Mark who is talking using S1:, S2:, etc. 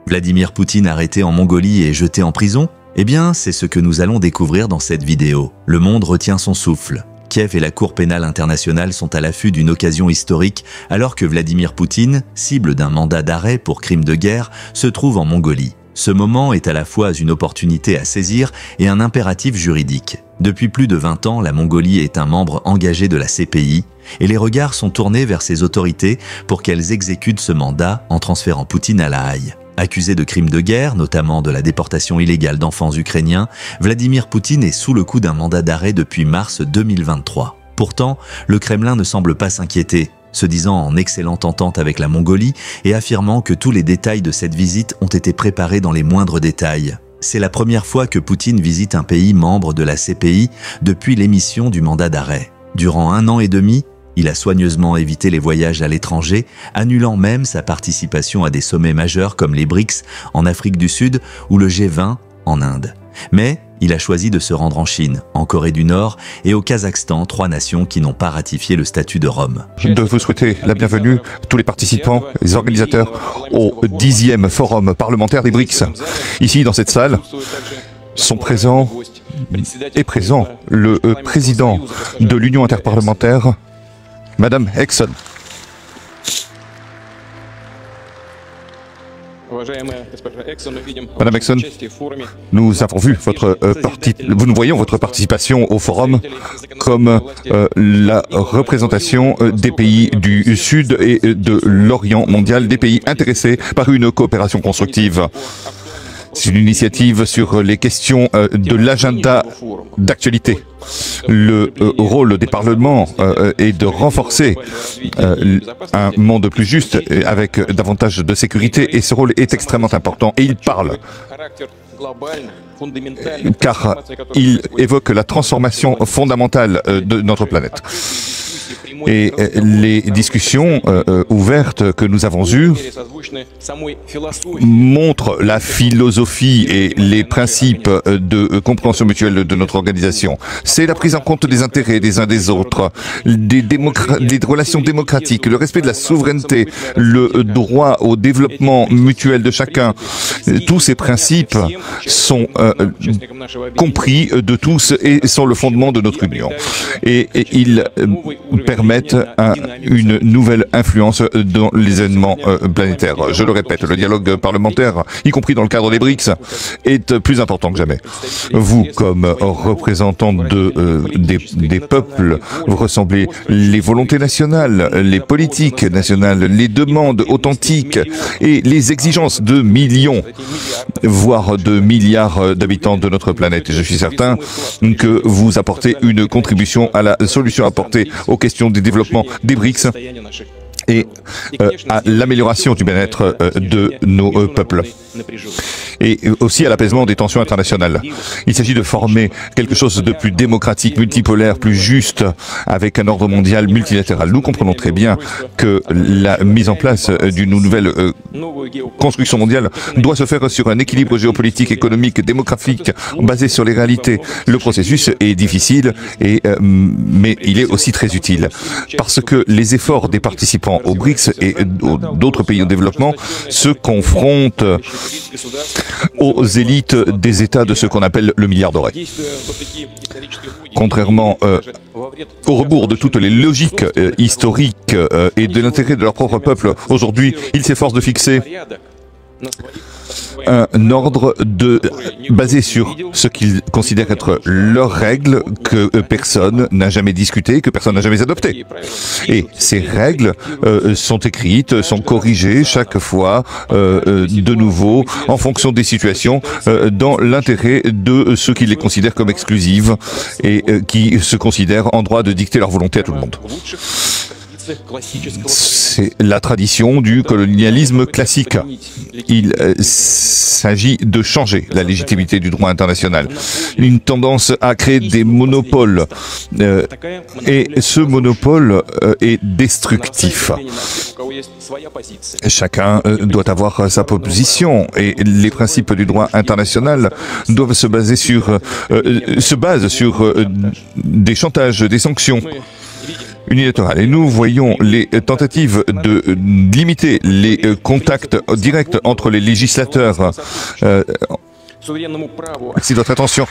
S1: Vladimir Poutine arrêté en Mongolie et jeté en prison? Eh bien, c'est ce que nous allons découvrir dans cette vidéo. Le monde retient son souffle. Kiev et la Cour pénale internationale sont à l'affût d'une occasion historique alors que Vladimir Poutine, cible d'un mandat d'arrêt pour crime de guerre, se trouve en Mongolie. Ce moment est à la fois une opportunité à saisir et un impératif juridique. Depuis plus de 20 ans, la Mongolie est un membre engagé de la CPI et les regards sont tournés vers ses autorités pour qu'elles exécutent ce mandat en transférant Poutine à La Haye. Accusé de crimes de guerre, notamment de la déportation illégale d'enfants ukrainiens, Vladimir Poutine est sous le coup d'un mandat d'arrêt depuis mars 2023. Pourtant, le Kremlin ne semble pas s'inquiéter, se disant en excellente entente avec la Mongolie et affirmant que tous les détails de cette visite ont été préparés dans les moindres détails. C'est la première fois que Poutine visite un pays membre de la CPI depuis l'émission du mandat d'arrêt. Durant 1 an et demi, il a soigneusement évité les voyages à l'étranger, annulant même sa participation à des sommets majeurs comme les BRICS en Afrique du Sud ou le G20 en Inde. Mais il a choisi de se rendre en Chine, en Corée du Nord et au Kazakhstan, 3 nations qui n'ont pas ratifié le statut de Rome.
S2: De vous souhaiter la bienvenue, tous les participants, les organisateurs, au 10e forum parlementaire des BRICS. Ici, dans cette salle, est présent le président de l'Union interparlementaire, Madame Exxon. Madame Exxon, nous voyons votre participation au forum comme la représentation des pays du Sud et de l'Orient mondial, des pays intéressés par une coopération constructive. C'est une initiative sur les questions de l'agenda d'actualité. Le rôle des parlements est de renforcer un monde plus juste avec davantage de sécurité et ce rôle est extrêmement important et il parle car il évoque la transformation fondamentale de notre planète. Et les discussions ouvertes que nous avons eues montrent la philosophie et les principes de compréhension mutuelle de notre organisation. C'est la prise en compte des intérêts des uns des autres, des relations démocratiques, le respect de la souveraineté, le droit au développement mutuel de chacun. Tous ces principes sont compris de tous et sont le fondement de notre union. Et ils permettent une nouvelle influence dans les événements planétaires. Je le répète, le dialogue parlementaire, y compris dans le cadre des BRICS, est plus important que jamais. Vous, comme représentants des peuples, vous ressemblez les volontés nationales, les politiques nationales, les demandes authentiques et les exigences de millions, voire de milliards d'habitants de notre planète. Et je suis certain que vous apportez une contribution à la solution apportée aux questions des développement des BRICS et à l'amélioration du bien-être de nos peuples et aussi à l'apaisement des tensions internationales. Il s'agit de former quelque chose de plus démocratique, multipolaire, plus juste, avec un ordre mondial multilatéral. Nous comprenons très bien que la mise en place d'une nouvelle construction mondiale doit se faire sur un équilibre géopolitique, économique, démographique, basé sur les réalités. Le processus est difficile, mais il est aussi très utile, parce que les efforts des participants aux BRICS et d'autres pays en développement se confrontent aux élites des États de ce qu'on appelle le milliard doré. Contrairement au rebours de toutes les logiques historiques et de l'intérêt de leur propre peuple, aujourd'hui, ils s'efforcent de fixer un ordre basé sur ce qu'ils considèrent être leurs règles que personne n'a jamais discuté, que personne n'a jamais adopté. Et ces règles sont écrites, sont corrigées chaque fois de nouveau en fonction des situations dans l'intérêt de ceux qui les considèrent comme exclusives et qui se considèrent en droit de dicter leur volonté à tout le monde. C'est la tradition du colonialisme classique. Il s'agit de changer la légitimité du droit international. Une tendance à créer des monopoles. Et ce monopole est destructif. Chacun doit avoir sa position et les principes du droit international doivent se baser sur des chantages, des sanctions. unilatérale. Et nous voyons les tentatives de limiter les contacts directs entre les législateurs. Merci de votre attention.